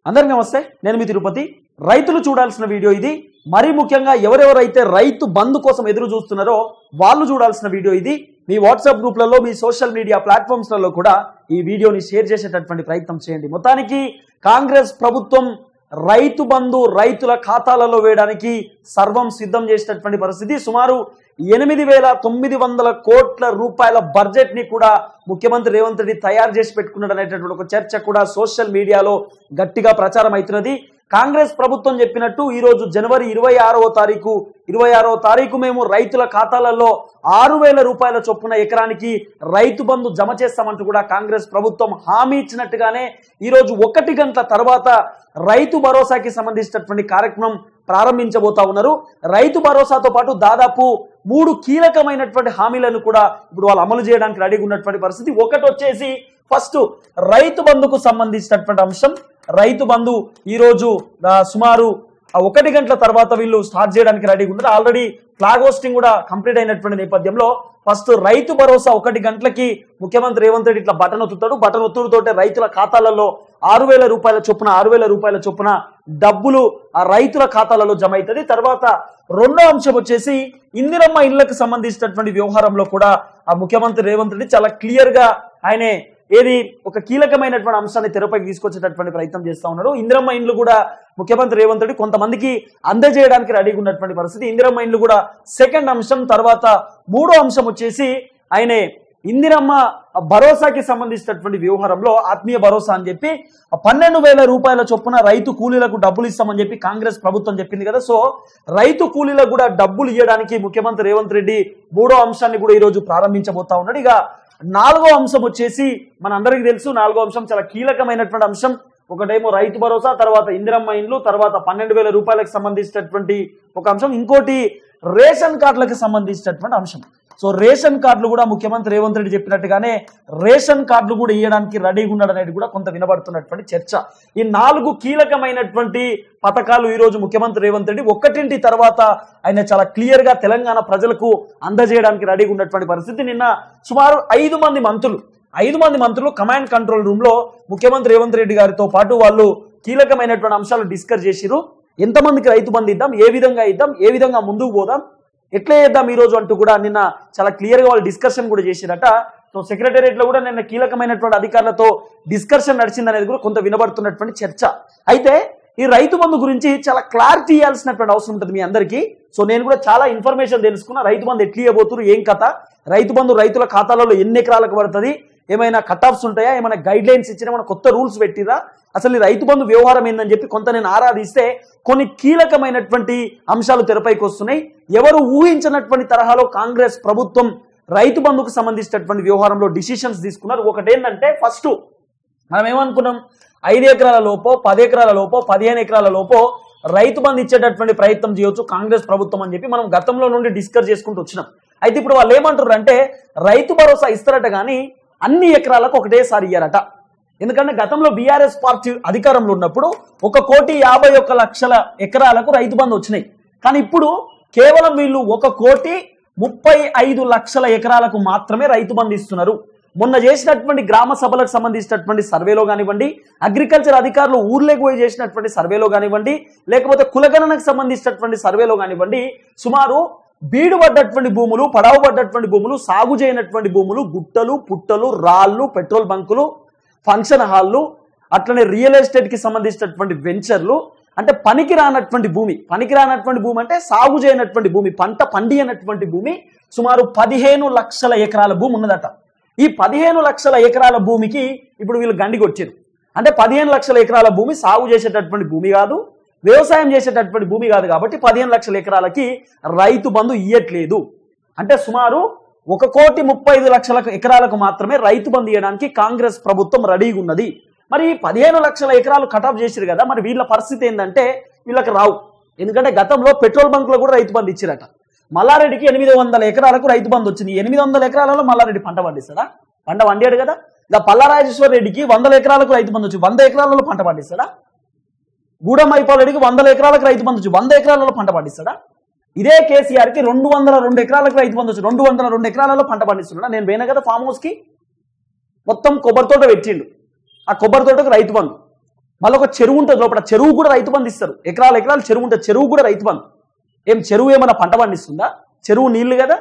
అందరికీ నమస్తే, నేను మీ తిరుపతి. రైతులు చూడాల్సిన వీడియో ఇది. మరీ ముఖ్యంగా ఎవరెవరైతే రైతు బంధు కోసం ఎదురు చూస్తున్నారో వాళ్ళు చూడాల్సిన వీడియో ఇది. మీ వాట్సాప్ గ్రూప్లలో, మీ సోషల్ మీడియా ప్లాట్ఫామ్స్లలో కూడా ఈ వీడియోని షేర్ చేసేటటువంటి ప్రయత్నం చేయండి. మొత్తానికి కాంగ్రెస్ ప్రభుత్వం రైతు బంధు రైతుల ఖాతాలలో వేయడానికి సర్వం సిద్ధం చేసినటువంటి పరిస్థితి. సుమారు 8,900 కోట్ల రూపాయల బడ్జెట్ ని కూడా ముఖ్యమంత్రి రేవంత్ రెడ్డి తయారు చేసి పెట్టుకున్నాడు అనేటటువంటి ఒక చర్చ కూడా సోషల్ మీడియాలో గట్టిగా ప్రచారం అవుతున్నది. కాంగ్రెస్ ప్రభుత్వం చెప్పినట్టు ఈ రోజు జనవరి 26వ తారీఖు మేము రైతుల ఖాతాలలో 6,000 రూపాయల చొప్పున ఎకరానికి రైతు బంధు జమ చేస్తామంటూ కూడా కాంగ్రెస్ ప్రభుత్వం హామీ ఇచ్చినట్టుగానే ఈ రోజు 1 గంటల తర్వాత రైతు భరోసాకి సంబంధించినటువంటి కార్యక్రమం ప్రారంభించబోతా ఉన్నారు. రైతు భరోసాతో పాటు దాదాపు 3 కీలకమైనటువంటి హామీలను కూడా ఇప్పుడు వాళ్ళు అమలు చేయడానికి రెడీగా ఉన్నటువంటి పరిస్థితి. ఒకటి వచ్చేసి ఫస్ట్ రైతు బంధుకు సంబంధించినటువంటి అంశం. రైతు బంధు ఈ రోజు సుమారు 1 గంటల తర్వాత వీళ్ళు స్టార్ట్ చేయడానికి రెడీగా ఉన్నారు. ఆల్రెడీ ఫ్లాగ్ హోస్టింగ్ కూడా కంప్లీట్ అయినటువంటి నేపథ్యంలో ఫస్ట్ రైతు భరోసా 1 గంటలకి ముఖ్యమంత్రి రేవంత్ రెడ్డి ఇట్లా బటన్ ఒత్తుతాడు. బటన్ ఒత్తుడుతోటే రైతుల ఖాతాలలో 6,000 రూపాయల చొప్పున డబ్బులు ఆ రైతుల ఖాతాలలో జమ అవుతుంది. తర్వాత రెండో అంశం వచ్చేసి ఇందిరమ్మ ఇళ్లకు సంబంధించినటువంటి వ్యవహారంలో కూడా ఆ ముఖ్యమంత్రి రేవంత్ రెడ్డి చాలా క్లియర్ గా ఆయనే ఏది ఒక కీలకమైనటువంటి అంశాన్ని తెరపైకి తీసుకొచ్చేటటువంటి ప్రయత్నం చేస్తా ఉన్నాడు. ఇందిరమ్మ ఇండ్లు కూడా ముఖ్యమంత్రి రేవంత్ రెడ్డి కొంతమందికి అందజేయడానికి రెడీగా ఉన్నటువంటి పరిస్థితి. ఇందిరమ్మ ఇండ్లు కూడా సెకండ్ అంశం. తర్వాత మూడో అంశం వచ్చేసి ఆయనే ఇందిరమ్మ భరోసాకి సంబంధించినటువంటి వ్యవహారంలో ఆత్మీయ భరోసా అని చెప్పి 12,000 రూపాయల చొప్పున రైతు కూలీలకు డబ్బులు ఇస్తామని చెప్పి కాంగ్రెస్ ప్రభుత్వం చెప్పింది కదా. సో రైతు కూలీలకు కూడా డబ్బులు ఇవ్వడానికి ముఖ్యమంత్రి రేవంత్ రెడ్డి మూడో అంశాన్ని కూడా ఈ రోజు ప్రారంభించబోతా ఉన్నాడు. ఇక నాలుగో అంశం వచ్చేసి మన అందరికీ తెలుసు, నాలుగో అంశం చాలా కీలకమైనటువంటి అంశం. ఒకటేమో రైతు భరోసా, తర్వాత ఇందిరమ్మ ఇండ్లు, తర్వాత 12,000 రూపాయలకు సంబంధించినటువంటి ఒక అంశం, ఇంకోటి రేషన్ కార్డులకు సంబంధించినటువంటి అంశం. సో రేషన్ కార్డులు కూడా ముఖ్యమంత్రి రేవంత్ రెడ్డి చెప్పినట్టుగానే రేషన్ కార్డులు కూడా ఇవ్వడానికి రెడీగా ఉన్నాడు అనేది కూడా కొంత వినబడుతున్నటువంటి చర్చ. ఈ 4 కీలకమైనటువంటి పథకాలు ఈ రోజు ముఖ్యమంత్రి రేవంత్ రెడ్డి ఒక్కటింటి తర్వాత ఆయన చాలా క్లియర్ గా తెలంగాణ ప్రజలకు అందజేయడానికి రెడీగా ఉన్నటువంటి పరిస్థితి. నిన్న సుమారు 5 మంది మంత్రులు కమాండ్ కంట్రోల్ రూమ్ లో ముఖ్యమంత్రి రేవంత్ రెడ్డి గారితో పాటు వాళ్ళు కీలకమైనటువంటి అంశాలు డిస్కస్ చేసిరు. ఎంతమందికి రైతు బంధు ఇద్దాం, ఏ విధంగా ముందుకు పోదాం, ఎట్లా చేద్దాం ఈ రోజు అంటూ కూడా నిన్న చాలా క్లియర్ గా వాళ్ళు డిస్కషన్ కూడా చేసిరట. సో సెక్రటేరియట్ లో కూడా నిన్న కీలకమైనటువంటి అధికారులతో డిస్కషన్ నడిచిందనేది కూడా కొంత వినబడుతున్నటువంటి చర్చ. అయితే ఈ రైతు బంధు గురించి చాలా క్లారిటీ ఇవ్వాల్సినటువంటి అవసరం ఉంటుంది మీ అందరికీ. సో నేను కూడా చాలా ఇన్ఫర్మేషన్ తెలుసుకున్నా. రైతు బంధు ఎట్లా ఇవ్వబోతున్నారు, ఏం కథ, రైతు బంధు రైతుల ఖాతాలలో ఎన్ని ఎకరాలకు పడుతుంది, ఏమైనా కట్ ఆఫ్స్ ఉంటాయా, ఏమైనా గైడ్ లైన్స్ ఇచ్చినా, ఏమైనా కొత్త రూల్స్ పెట్టిరా, అసలు ఈ రైతు బంధు వ్యవహారం ఏందని చెప్పి కొంత నేను ఆరాధిస్తే కొన్ని కీలకమైనటువంటి అంశాలు తెరపైకి వస్తున్నాయి. ఎవరు ఊహించినటువంటి తరహాలో కాంగ్రెస్ ప్రభుత్వం రైతు బంధుకు సంబంధించినటువంటి వ్యవహారంలో డిసిషన్స్ తీసుకున్నారు. ఒకటేంటంటే ఫస్ట్ మనం ఏమనుకున్నాం, 5 ఎకరాల లోపో 10 ఎకరాల లోపో 15 ఎకరాల లోపో రైతు బంధు ఇచ్చేటటువంటి ప్రయత్నం చేయొచ్చు కాంగ్రెస్ ప్రభుత్వం అని చెప్పి మనం గతంలో నుండి డిస్కస్ చేసుకుంటూ వచ్చినాం. అయితే ఇప్పుడు వాళ్ళు ఏమంటారు అంటే రైతు భరోసా ఇస్తారట కానీ అన్ని ఎకరాలకు ఒకటేసారి ఇయ్యారట. ఎందుకంటే గతంలో బీఆర్ఎస్ పార్టీ అధికారంలో ఉన్నప్పుడు 1,51,00,000 ఎకరాలకు రైతు బంధు వచ్చినాయి. కానీ ఇప్పుడు కేవలం వీళ్ళు 1,35,00,000 ఎకరాలకు మాత్రమే రైతు బంధు ఇస్తున్నారు. మొన్న చేసినటువంటి గ్రామ సభలకు సంబంధించినటువంటి సర్వేలో కానివ్వండి, అగ్రికల్చర్ అధికారులు ఊర్లోకి పోయి చేసినటువంటి సర్వేలో కానివ్వండి, లేకపోతే కులగణనకు సంబంధించినటువంటి సర్వేలో కానివ్వండి, సుమారు బీడు పడ్డటువంటి భూములు, పడవ పడ్డటువంటి భూములు, సాగు చేయనటువంటి భూములు, గుట్టలు, పుట్టలు, రాళ్లు, పెట్రోల్ బంకులు, ఫంక్షన్ హాల్లు, అట్లనే రియల్ ఎస్టేట్ కి సంబంధించినటువంటి వెంచర్లు, అంటే పనికి రానటువంటి భూమి అంటే సాగు చేయనటువంటి భూమి, పంట పండియనటువంటి భూమి సుమారు 15 లక్షల ఎకరాల భూమి ఉన్నదట. ఈ 15 లక్షల ఎకరాల భూమికి ఇప్పుడు వీళ్ళు గండికి వచ్చారు. అంటే 15 లక్షల ఎకరాల భూమి సాగు చేసేటటువంటి భూమి కాదు, వ్యవసాయం చేసేటటువంటి భూమి కాదు. కాబట్టి 15 లక్షల ఎకరాలకి రైతు బంధు ఇయ్యట్లేదు. అంటే సుమారు 1,35,00,000 ఎకరాలకు మాత్రమే రైతు బంధు ఇవ్వడానికి కాంగ్రెస్ ప్రభుత్వం రెడీగా ఉన్నది. మరి 15 లక్షల ఎకరాలు కటాఫ్ చేసిరు కదా, మరి వీళ్ళ పరిస్థితి ఏంటంటే వీళ్ళకి రావు. ఎందుకంటే గతంలో పెట్రోల్ బంకులో కూడా రైతు బంధు ఇచ్చిరట. మల్లారెడ్డికి 800 ఎకరాలకు రైతు బంధు వచ్చింది. 800 ఎకరాలలో మల్లారెడ్డి పంట పండిస్తాడా? పంట పండాడు కదా. ఇలా పల్లారాజేశ్వర రెడ్డికి 100 ఎకరాలకు రైతు బంధు వచ్చి 100 ఎకరాలలో పంట పండిస్తాడా? గూడెం మైపాల్ రెడ్డికి 100 ఎకరాలకు రైతు బంధు వచ్చి 100 ఎకరాలలో పంట పండిస్తాడా? ఇదే కేసీఆర్కి 202 ఎకరాలకు రైతు బంధు వచ్చి 202 ఎకరాలలో పంట పండిస్తున్నాడా? నేను పోయినా కదా ఫామ్ హౌస్కి, మొత్తం కొబ్బరి తోట పెట్టిండు. ఆ కొబ్బరి తోటకు రైతు బంధు మళ్ళీ ఒక చెరువు ఉంటుంది లోపల, చెరువు కూడా రైతు బంధు ఇస్తారు. ఎకరాల ఎకరాలు చెరువు ఉంటుంది, చెరువు కూడా రైతు బంధు. ఏం చెరువు ఏమైనా పంట పండిస్తుందా? చెరువు నీళ్లు కదా,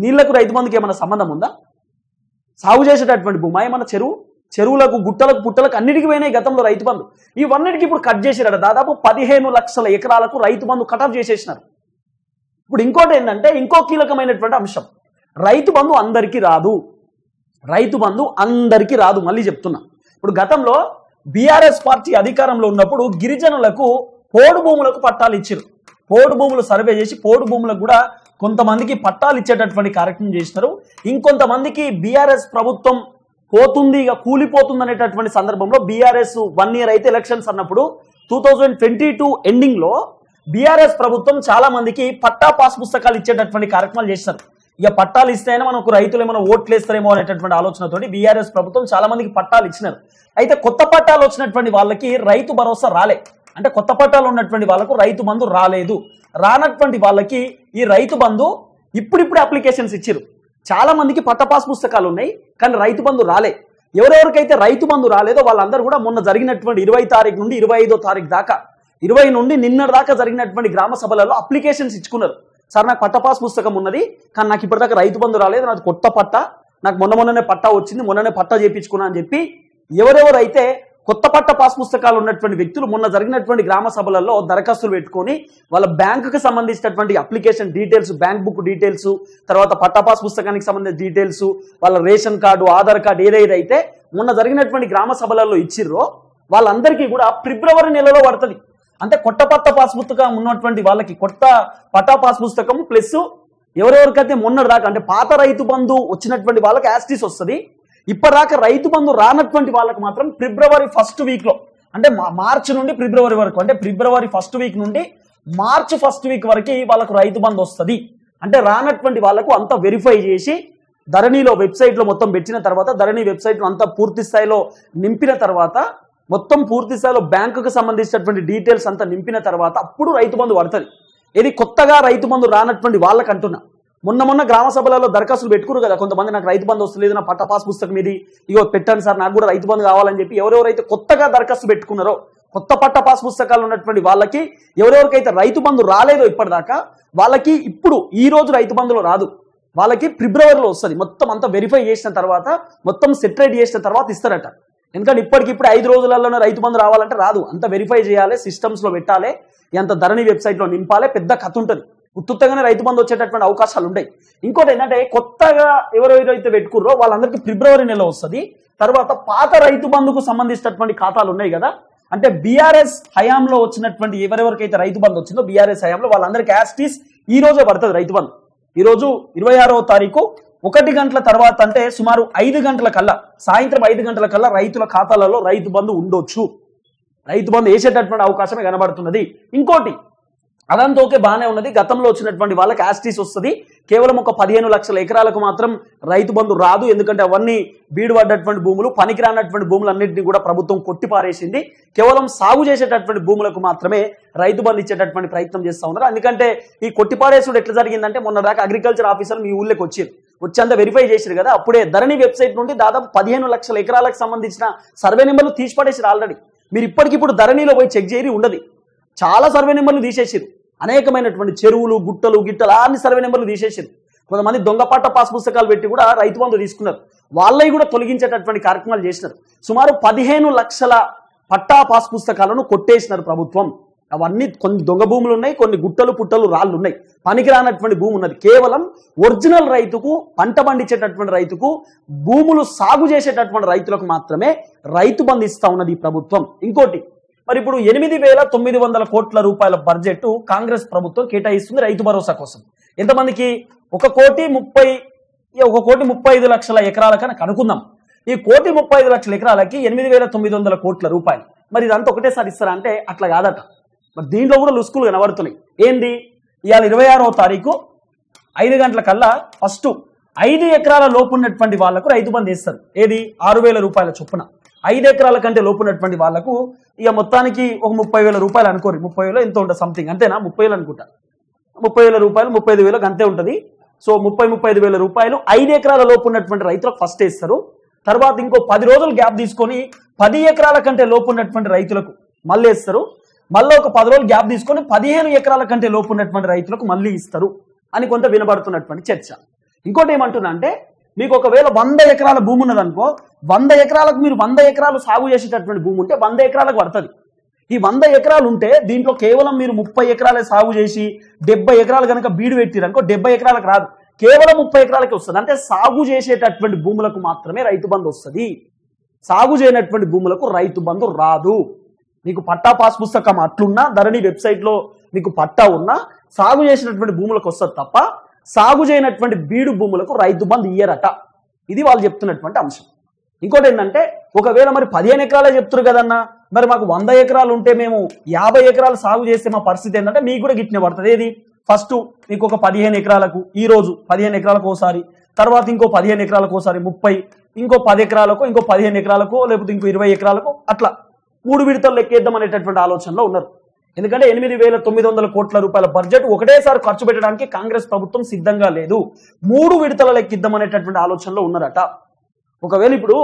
నీళ్లకు రైతు బంధుకి ఏమైనా సంబంధం ఉందా? సాగు చేసేటటువంటి భూమా ఏమన్నా చెరువు? చెరువులకు, గుట్టలకు, పుట్టలకు అన్నిటికీ పోయినాయి గతంలో రైతు బంధు. ఇవన్నిటికీ ఇప్పుడు కట్ చేసినారు. దాదాపు 15 లక్షల ఎకరాలకు రైతు బంధు కటాఫ్ చేసేసినారు. ఇప్పుడు ఇంకోటి ఏంటంటే, ఇంకో కీలకమైనటువంటి అంశం, రైతు బంధు అందరికీ రాదు. రైతు బంధు అందరికీ రాదు, మళ్ళీ చెప్తున్నా. ఇప్పుడు గతంలో బీఆర్ఎస్ పార్టీ అధికారంలో ఉన్నప్పుడు గిరిజనులకు పోడు భూములకు పట్టాలు ఇచ్చారు. పోడు భూములు సర్వే చేసి పోడు భూములకు కూడా కొంతమందికి పట్టాలు ఇచ్చేటటువంటి కార్యక్రమం చేసినారు. ఇంకొంతమందికి బీఆర్ఎస్ ప్రభుత్వం పోతుంది, ఇక కూలిపోతుంది అనేటటువంటి సందర్భంలో బీఆర్ఎస్ 1 year అయితే ఎలక్షన్స్ అన్నప్పుడు 2022 ఎండింగ్ లో బీఆర్ఎస్ ప్రభుత్వం చాలా మందికి పట్టా పాస్ పుస్తకాలు ఇచ్చేటటువంటి కార్యక్రమాలు చేస్తారు. ఇక పట్టాలు ఇస్తేనే మనకు రైతులు ఏమైనా ఓట్లు వేస్తారేమో అనేటటువంటి ఆలోచనతోటి బీఆర్ఎస్ ప్రభుత్వం చాలా మందికి పట్టాలు ఇచ్చినారు. అయితే కొత్త పట్టాలు వచ్చినటువంటి వాళ్ళకి రైతు భరోసా రాలే, అంటే కొత్త పట్టాలు ఉన్నటువంటి వాళ్ళకు రైతు బంధు రాలేదు. రానటువంటి వాళ్ళకి ఈ రైతు బంధు ఇప్పుడిప్పుడే అప్లికేషన్స్ ఇచ్చారు. చాలా మందికి పట్ట పాస్ పుస్తకాలు ఉన్నాయి, కానీ రైతు బంధు రాలే. ఎవరెవరికైతే రైతు బంధు రాలేదో వాళ్ళందరూ కూడా మొన్న జరిగినటువంటి 20 తారీఖు నుండి 25వ తారీఖు దాకా, 20 నుండి నిన్నటి దాకా జరిగినటువంటి గ్రామ సభలలో అప్లికేషన్స్ ఇచ్చుకున్నారు. సార్ నాకు పట్ట పాస్ పుస్తకం ఉన్నది, కానీ నాకు ఇప్పటిదాకా రైతు బంధు రాలేదు, నాకు కొత్త పట్ట, నాకు మొన్ననే పట్టా వచ్చింది, మొన్ననే పట్టా చేయించుకున్నా అని చెప్పి ఎవరెవరైతే కొత్త పట్ట పాస్ పుస్తకాలు ఉన్నటువంటి వ్యక్తులు మొన్న జరిగినటువంటి గ్రామ సభలలో దరఖాస్తులు పెట్టుకొని వాళ్ళ బ్యాంకుకి సంబంధించినటువంటి application details, bank book details, తర్వాత పట్టా పాస్ పుస్తకానికి సంబంధించిన డీటెయిల్స్, వాళ్ళ రేషన్ కార్డు, ఆధార్ కార్డు ఏదైతే మొన్న జరిగినటువంటి గ్రామ సభలలో ఇచ్చిర్రో వాళ్ళందరికీ కూడా ఫిబ్రవరి నెలలో పడుతుంది. అంటే కొత్త పట్ట పాస్ పుస్తకం ఉన్నటువంటి వాళ్ళకి కొత్త పట్టా పాస్ పుస్తకం ప్లస్ ఎవరెవరికైతే మొన్నటి దాకా అంటే పాత రైతు బంధు వచ్చినటువంటి వాళ్ళకి యాస్టీస్ వస్తుంది. ఇప్పటిదాకా రైతు బంధు రానటువంటి వాళ్ళకి మాత్రం ఫిబ్రవరి 1st వీక్ లో, అంటే మార్చి నుండి ఫిబ్రవరి వరకు, అంటే ఫిబ్రవరి 1st వీక్ నుండి మార్చి 1st వీక్ వరకు వాళ్ళకు రైతు బంధు వస్తుంది. అంటే రానటువంటి వాళ్ళకు అంతా వెరిఫై చేసి ధరణిలో వెబ్సైట్లో మొత్తం పెట్టిన తర్వాత, ధరణి వెబ్సైట్లో అంతా పూర్తి స్థాయిలో నింపిన తర్వాత, మొత్తం పూర్తి స్థాయిలో బ్యాంకుకు సంబంధించినటువంటి డీటెయిల్స్ అంతా నింపిన తర్వాత అప్పుడు రైతు బంధు పడుతుంది. ఇది కొత్తగా రైతు బంధు రానటువంటి వాళ్ళకి అంటున్నా. మొన్న గ్రామ సభలలో దరఖాస్తులు పెట్టుకురు కదా కొంతమంది, నాకు రైతు బంధు వస్తలేదు, నా పట్ట పాస్ పుస్తకం ఇది, ఇగో పెట్టండి సార్ నాకు కూడా రైతు బంధు కావాలని చెప్పి ఎవరెవరైతే కొత్తగా దరఖాస్తు పెట్టుకున్నారో, కొత్త పట్ట పాస్ పుస్తకాలు ఉన్నటువంటి వాళ్ళకి, ఎవరెవరికైతే రైతు బంధు రాలేదో ఇప్పటిదాకా వాళ్ళకి ఇప్పుడు ఈ రోజు రైతు బంధులో రాదు, వాళ్ళకి ఫిబ్రవరిలో వస్తుంది. మొత్తం అంతా వెరిఫై చేసిన తర్వాత, మొత్తం సెటరేట్ చేసిన తర్వాత ఇస్తారట. ఎందుకంటే ఇప్పటికిప్పుడు 5 రోజులలోనే రైతు బంధు రావాలంటే రాదు, అంత వెరిఫై చేయాలి, సిస్టమ్స్ లో పెట్టాలి, ఎంత ధరణి వెబ్సైట్ లో నింపాలి, పెద్ద కథ ఉంటుంది. ఉత్తుత్తగానే రైతు బంధు వచ్చేటటువంటి అవకాశాలు ఉంటాయి. ఇంకోటి ఏంటంటే కొత్తగా ఎవరైతే పెట్టుకుర్రో వాళ్ళందరికీ ఫిబ్రవరి నెల వస్తుంది. తర్వాత పాత రైతు బంధుకు సంబంధించినటువంటి ఖాతాలు ఉన్నాయి కదా, అంటే బీఆర్ఎస్ హయాంలో వచ్చినటువంటి ఎవరెవరికైతే రైతు బంధు వచ్చిందో బీఆర్ఎస్ హయాంలో వాళ్ళందరికీ యాస్టీస్ ఈ రోజే పడుతుంది రైతు బంధు. ఈరోజు 26వ తారీఖు 1 గంటల తర్వాత, అంటే సుమారు 5 గంటల కల్లా, సాయంత్రం 5 గంటల కల్లా రైతుల ఖాతాలలో రైతు బంధు ఉండొచ్చు. రైతు బంధు వేసేటటువంటి అవకాశమే కనబడుతున్నది. ఇంకోటి అదంతా ఓకే బాగానే ఉన్నది, గతంలో వచ్చినటువంటి వాళ్ళకి యాస్టీస్ వస్తుంది. కేవలం ఒక 15 లక్షల ఎకరాలకు మాత్రం రైతు బంధు రాదు, ఎందుకంటే అవన్నీ బీడు పడ్డటువంటి భూములు, పనికిరానటువంటి భూములన్నింటినీ కూడా ప్రభుత్వం కొట్టిపారేసింది. కేవలం సాగు చేసేటటువంటి భూములకు మాత్రమే రైతు బంధు ఇచ్చేటటువంటి ప్రయత్నం చేస్తూ ఉన్నారు. ఎందుకంటే ఈ కొట్టిపారేసుడు ఎట్లా జరిగిందంటే, మొన్న దాకా అగ్రికల్చర్ ఆఫీసర్ మీ ఊళ్ళోకి వచ్చేంత వెరిఫై చేశారు కదా, అప్పుడే ధరణి వెబ్సైట్ నుండి దాదాపు 15 లక్షల ఎకరాలకు సంబంధించిన సర్వే నెంబర్లు తీసిపడేసారు ఆల్రెడీ. మీరు ఇప్పటికిప్పుడు ధరణిలో పోయి చెక్ చేయరి ఉండదు, చాలా సర్వే నెంబర్లు తీసేసారు. అనేకమైనటువంటి చెరువులు, గుట్టలు, గిట్టలు అన్ని సర్వే నెంబర్లు తీసేసారు. కొంతమంది దొంగ పట్ట పాస్ పుస్తకాలు పెట్టి కూడా రైతు బంధు తీసుకున్నారు, వాళ్ళవి కూడా తొలగించేటటువంటి కార్యక్రమాలు చేసినారు. సుమారు 15 లక్షల పట్టా పాస్ పుస్తకాలను కొట్టేసినారు ప్రభుత్వం. అవన్నీ కొన్ని దొంగ భూములు ఉన్నాయి, కొన్ని గుట్టలు, పుట్టలు, రాళ్ళు ఉన్నాయి, పనికిరానటువంటి భూమి ఉన్నది. కేవలం ఒరిజినల్ రైతుకు, పంట పండించేటటువంటి రైతుకు, భూములు సాగు చేసేటటువంటి రైతులకు మాత్రమే రైతు బంధు ఇస్తా ఉన్నది ఈ ప్రభుత్వం. ఇంకోటి, మరి ఇప్పుడు 8,900 కోట్ల రూపాయల బడ్జెట్ కాంగ్రెస్ ప్రభుత్వం కేటాయిస్తుంది రైతు భరోసా కోసం. ఎంతమందికి? 1,35 లక్షల ఎకరాలకని అనుకుందాం. ఈ 1,35 లక్షల ఎకరాలకి 8,900 కోట్ల రూపాయలు. మరి ఇదంతా ఒకటేసారి ఇస్తారా అంటే అట్లా కాదట. మరి దీంట్లో కూడా లుస్కులు కనబడుతున్నాయి. ఏంది? ఇవాళ 26వ తారీఖు 5 గంటల కల్లా ఫస్ట్ 5 ఎకరాల లోపు ఉన్నటువంటి వాళ్లకు రైతు బంధు ఇస్తారు. ఏది? 6,000 రూపాయల చొప్పున. 5 ఎకరాల కంటే లోపు ఉన్నటువంటి వాళ్లకు ఇక మొత్తానికి ఒక 30,000 రూపాయలు అనుకోరు, 30,000 ఎంత ఉంటుంది సంథింగ్, అంతేనా? 30,000 అనుకుంటా, 30,000 రూపాయలు, 35,000 అంతే ఉంటుంది. సో 35,000 రూపాయలు 5 ఎకరాల లోపు ఉన్నటువంటి రైతులకు ఫస్ట్ ఇస్తారు. తర్వాత ఇంకో 10 రోజులు గ్యాప్ తీసుకొని 10 ఎకరాల కంటే లోపు ఉన్నటువంటి రైతులకు మళ్ళీ వేస్తారు, మళ్ళీ ఒక 10 రోజులు గ్యాప్ తీసుకొని 15 ఎకరాల కంటే లోపు ఉన్నటువంటి రైతులకు మళ్ళీ ఇస్తారు అని కొంత వినబడుతున్నటువంటి చర్చ. ఇంకోటి ఏమంటున్నా అంటే, మీకు ఒకవేళ 100 ఎకరాల భూమి ఉన్నదనుకో, 100 ఎకరాలకు మీరు 100 ఎకరాలు సాగు చేసేటటువంటి భూమి ఉంటే 100 ఎకరాలకు పడుతుంది. ఈ 100 ఎకరాలు ఉంటే దీంట్లో కేవలం మీరు 30 ఎకరాలే సాగు చేసి 70 ఎకరాలు కనుక బీడు పెట్టిరనుకో 70 ఎకరాలకు రాదు, కేవలం 30 ఎకరాలకి వస్తుంది. అంటే సాగు చేసేటటువంటి భూములకు మాత్రమే రైతు బంధు వస్తుంది, సాగు చేయనటువంటి భూములకు రైతు బంధు రాదు. మీకు పట్టా పాస్ పుస్తకం అట్లున్నా, ధరణి వెబ్సైట్లో మీకు పట్టా ఉన్నా సాగు చేసినటువంటి భూములకు వస్తుంది తప్ప సాగు చేయనటువంటి బీడు భూములకు రైతు బంధు ఇయ్యరట. ఇది వాళ్ళు చెప్తున్నటువంటి అంశం. ఇంకోటి ఏంటంటే, ఒకవేళ మరి 15 ఎకరాలే చెప్తారు కదన్నా, మరి మాకు 100 ఎకరాలు ఉంటే మేము 50 ఎకరాలు సాగు చేస్తే మా పరిస్థితి ఏంటంటే మీకు కూడా గిట్టిన పడుతుంది. ఏది ఫస్ట్ మీకు ఒక 15 ఎకరాలకు ఈ రోజు 15 ఎకరాలకు ఒకసారి, తర్వాత ఇంకో 15 ఎకరాలకు ఒకసారి 30, ఇంకో 10 ఎకరాలకు, ఇంకో 15 ఎకరాలకు, లేకపోతే ఇంకో 20 ఎకరాలకు, అట్లా 3 విడతలు లెక్కేద్దాం అనేటటువంటి ఆలోచనలో ఉన్నారు. ఎందుకంటే 8,900 కోట్ల రూపాయల బడ్జెట్ ఒకటేసారి ఖర్చు పెట్టడానికి కాంగ్రెస్ ప్రభుత్వం సిద్ధంగా లేదు, 3 విడతల లెక్కిద్దాం అనేటటువంటి ఆలోచనలో ఉన్నారట. ఒకవేళ ఇప్పుడు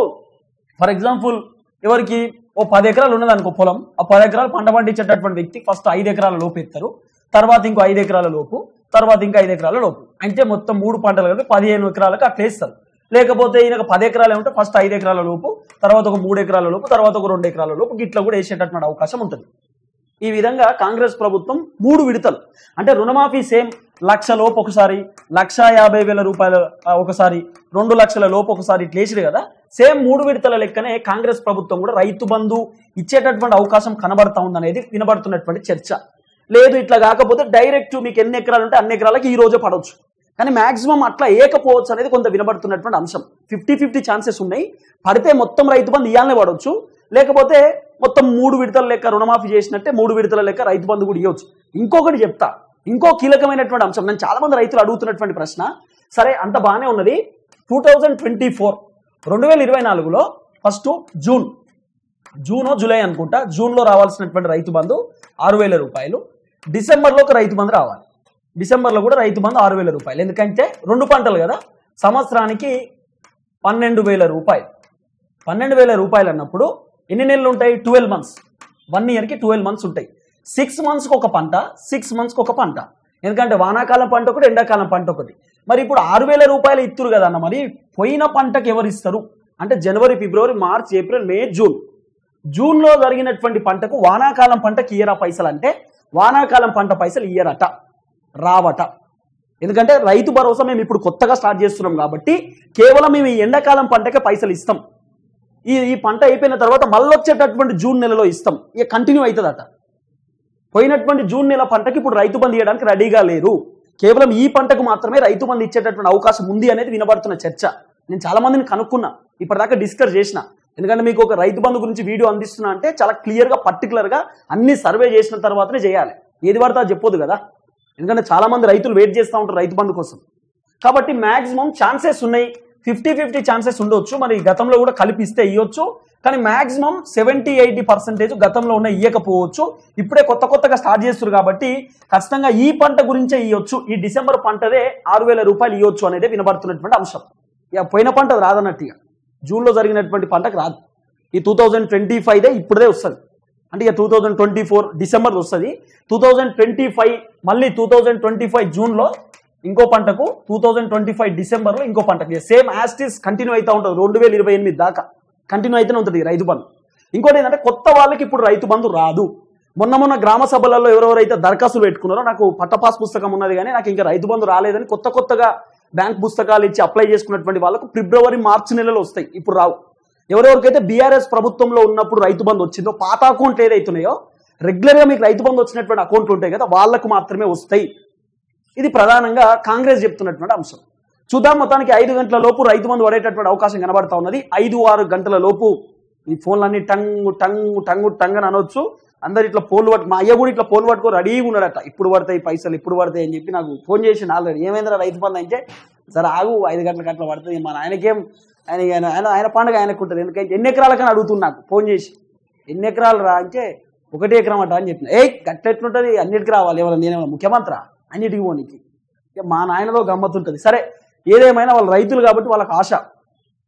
ఫర్ ఎగ్జాంపుల్ ఎవరికి ఓ 10 ఎకరాలు ఉన్నది అనుకో పొలం, ఆ 10 ఎకరాలు పంట పండించేటటువంటి వ్యక్తి ఫస్ట్ 5 ఎకరాల లోపు ఎత్తారు, తర్వాత ఇంకో 5 ఎకరాల లోపు, తర్వాత ఇంకా 5 ఎకరాల లోపు, అంటే మొత్తం 3 పంటలు కలిపి 15 ఎకరాలకు అట్లా వేస్తారు. లేకపోతే ఈయనకు 10 ఎకరాలు ఏమంటే ఫస్ట్ 5 ఎకరాల లోపు, తర్వాత ఒక 3 ఎకరాల లోపు, తర్వాత ఒక 2 ఎకరాల లోపు, గిట్లా కూడా వేసేటటువంటి అవకాశం ఉంటుంది. ఈ విధంగా కాంగ్రెస్ ప్రభుత్వం 3 విడతలు, అంటే రుణమాఫీ సేమ్ 1,00,000 లోపు ఒకసారి, 1,50,000 రూపాయలు ఒకసారి, 2 లక్షల లోపు ఒకసారి ఇట్లా వేసిరు కదా, సేమ్ 3 విడతల లెక్కనే కాంగ్రెస్ ప్రభుత్వం కూడా రైతు బంధు ఇచ్చేటటువంటి అవకాశం కనబడతా ఉందనేది వినబడుతున్నటువంటి చర్చ. లేదు ఇట్లా కాకపోతే డైరెక్ట్ మీకు ఎన్ని ఎకరాలు ఉంటే అన్ని ఎకరాలకి ఈ రోజే పడవచ్చు, కానీ మాక్సిమం అట్లా ఏకపోవచ్చు అనేది కొంత వినబడుతున్నటువంటి అంశం. 50-50 ఛాన్సెస్ ఉన్నాయి. పడితే మొత్తం రైతు బంధు ఇవ్వాలనే పడవచ్చు, లేకపోతే మొత్తం 3 విడతల లెక్క రుణమాఫీ చేసినట్టే 3 విడతల లెక్క రైతు బంధు కూడా ఇవ్వచ్చు. ఇంకొకటి చెప్తా, ఇంకో కీలకమైనటువంటి అంశం, నేను చాలా మంది రైతులు అడుగుతున్నటువంటి ప్రశ్న. సరే అంత బాగానే ఉన్నది, 2024లో ఫస్ట్ జూనో జూలై అనుకుంటా, జూన్లో రావాల్సినటువంటి రైతు బంధు 6,000 రూపాయలు, డిసెంబర్లో ఒక రైతు బంధు రావాలి, డిసెంబర్లో కూడా రైతు బంధు 6,000 రూపాయలు. ఎందుకంటే 2 పంటలు కదా, సంవత్సరానికి 12,000 రూపాయలు. 12,000 రూపాయలు అన్నప్పుడు ఎన్ని నెలలు ఉంటాయి? 12 మంత్స్. 1 ఇయర్కి 12 మంత్స్ ఉంటాయి. 6 మంత్స్కి ఒక పంట, 6 మంత్స్కి ఒక పంట. ఎందుకంటే వానాకాలం పంట ఒకటి, ఎండాకాలం పంట ఒకటి. మరి ఇప్పుడు 6,000 రూపాయలు ఇస్తురు కదా అన్న, మరి పోయిన పంటకు ఎవరు ఇస్తారు అంటే జనవరి, ఫిబ్రవరి, మార్చ్, ఏప్రిల్, మే, జూన్లో జరిగినటువంటి పంటకు వానాకాలం పంటకి ఇయ్యరా పైసలు అంటే వానాకాలం పంట పైసలు ఇయ్యరట, రావట. ఎందుకంటే రైతు భరోసా మేము ఇప్పుడు కొత్తగా స్టార్ట్ చేస్తున్నాం కాబట్టి కేవలం మేము ఈ ఎండాకాలం పంటకే పైసలు ఇస్తాం, ఈ పంట అయిపోయిన తర్వాత మళ్ళీ వచ్చేటటువంటి జూన్ నెలలో ఇస్తాం, ఇక కంటిన్యూ అవుతుందట. పోయినటువంటి జూన్ నెల పంటకి ఇప్పుడు రైతు బంధు ఇవ్వడానికి రెడీగా లేరు, కేవలం ఈ పంటకు మాత్రమే రైతు బంధు ఇచ్చేటటువంటి అవకాశం ఉంది అనేది వినబడుతున్న చర్చ. నేను చాలా మందిని కనుక్కున్నా, ఇప్పటిదాకా డిస్కస్ చేసిన. ఎందుకంటే మీకు ఒక రైతు బంధు గురించి వీడియో అందిస్తున్నా అంటే చాలా క్లియర్గా పర్టికులర్గా అన్ని సర్వే చేసిన తర్వాతనే చేయాలి, ఏది పడితే అది చెప్పొద్దు కదా. ఎందుకంటే చాలా మంది రైతులు వెయిట్ చేస్తూ ఉంటారు రైతు బంధు కోసం. కాబట్టి మ్యాక్సిమం ఛాన్సెస్ ఉన్నాయి, 50-50 ఛాన్సెస్ ఉండొచ్చు. మరి గతంలో కూడా కలిపిస్తే ఇవ్వచ్చు, కానీ మ్యాక్సిమం 70-80% గతంలో ఉన్న ఇవ్వకపోవచ్చు. ఇప్పుడే కొత్తగా స్టార్ట్ చేస్తారు కాబట్టి ఖచ్చితంగా ఈ పంట గురించే ఇవ్వచ్చు, ఈ డిసెంబర్ పంటదే 6,000 రూపాయలు ఇవ్వచ్చు అనేది వినబడుతున్నటువంటి అంశం. ఇక పోయిన పంట రాదన్నట్టుగా, జూన్లో జరిగినటువంటి పంటకు రాదు. ఈ 2025దే ఇప్పుడే వస్తుంది, అంటే ఇక 2024 డిసెంబర్ వస్తుంది, 2025 మళ్ళీ 2025 జూన్లో ఇంకో పంటకు, 2025 డిసెంబర్లో ఇంకో పంటకు, సేమ్ యాస్టిస్ కంటిన్యూ అవుతూ ఉంటుంది 2028 దాకా కంటిన్యూ అయితేనే ఉంటుంది రైతు బంధు. ఇంకోటి ఏంటంటే కొత్త వాళ్ళకి ఇప్పుడు రైతు బంధు రాదు. మొన్న గ్రామ సభలలో ఎవరెవరైతే దరఖాస్తులు పెట్టుకున్నారో, నాకు పట్టపాస్ పుస్తకం ఉన్నది కానీ నాకు ఇంకా రైతు బంధు రాలేదని కొత్తగా బ్యాంక్ పుస్తకాలు ఇచ్చి అప్లై చేసుకున్నటువంటి వాళ్ళకు ఫిబ్రవరి, మార్చి నెలలో వస్తాయి, ఇప్పుడు రావు. ఎవరెవరికైతే బీఆర్ఎస్ ప్రభుత్వంలో ఉన్నప్పుడు రైతు బంధు వచ్చిందో, పాత అకౌంట్లు ఏదైతున్నాయో రెగ్యులర్గా మీకు రైతు బంధు వచ్చినటువంటి అకౌంట్లు ఉంటాయి కదా, వాళ్ళకు మాత్రమే వస్తాయి. ఇది ప్రధానంగా కాంగ్రెస్ చెప్తున్నటువంటి అంశం. చూద్దాం. మొత్తానికి 5 గంటల లోపు రైతు బంధు పడేటటువంటి అవకాశం కనబడతా ఉన్నది. 5-6 గంటల లోపు ఈ ఫోన్లన్నీ టంగ్ అని అనొచ్చు. అందరు ఇట్లా ఫోన్లు పట్టు, మా అయ్య కూడా ఇట్లా ఫోన్లు పట్టుకో రెడీగా ఉన్నాడట, ఇప్పుడు పడతాయి పైసలు, ఇప్పుడు పడతాయి అని చెప్పి నాకు ఫోన్ చేసి ఆల్రెడీ. ఏమైందిరా రైతు బంధు అంటే, సరే ఆగు 5 గంటలకు అట్లా పడుతుంది, మన ఆయనకేం ఆయన పండుగ ఆయనకు ఉంటుంది, ఎందుకంటే ఎన్ని ఎకరాలకని అడుగుతుంది నాకు ఫోన్ చేసి. ఎన్ని ఎకరాలు రా అంటే 1 ఎకరం అంట అని చెప్పిన. గట్టెట్లుంటుంది, అన్నిటికీ రావాలి, ఎవరు నేనేమో ముఖ్యమంత్రి అన్నిటికీ పోనీకి. మా నాయనలో గమ్మత్తుంటుంది. సరే ఏదేమైనా వాళ్ళు రైతులు కాబట్టి వాళ్ళకి ఆశ,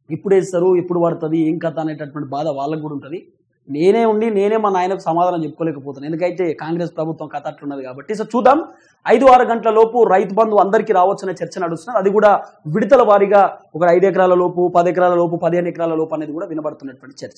ఇప్పుడు వేస్తారు, ఎప్పుడు పడుతుంది, ఏం కథ అనేటటువంటి బాధ వాళ్ళకు కూడా ఉంటుంది. నేనే మా నాయనకు సమాధానం చెప్పుకోలేకపోతున్నాను. ఎందుకైతే కాంగ్రెస్ ప్రభుత్వం కథ అట్లున్నది కాబట్టి. సో చూద్దాం, 5-6 గంటల లోపు రైతు బంధు అందరికీ రావచ్చనే చర్చ నడుస్తున్నది. అది కూడా విడతల వారీగా ఒక 5 ఎకరాల లోపు, 10 ఎకరాల లోపు, 15 ఎకరాల లోపు అనేది కూడా వినబడుతున్నటువంటి చర్చ.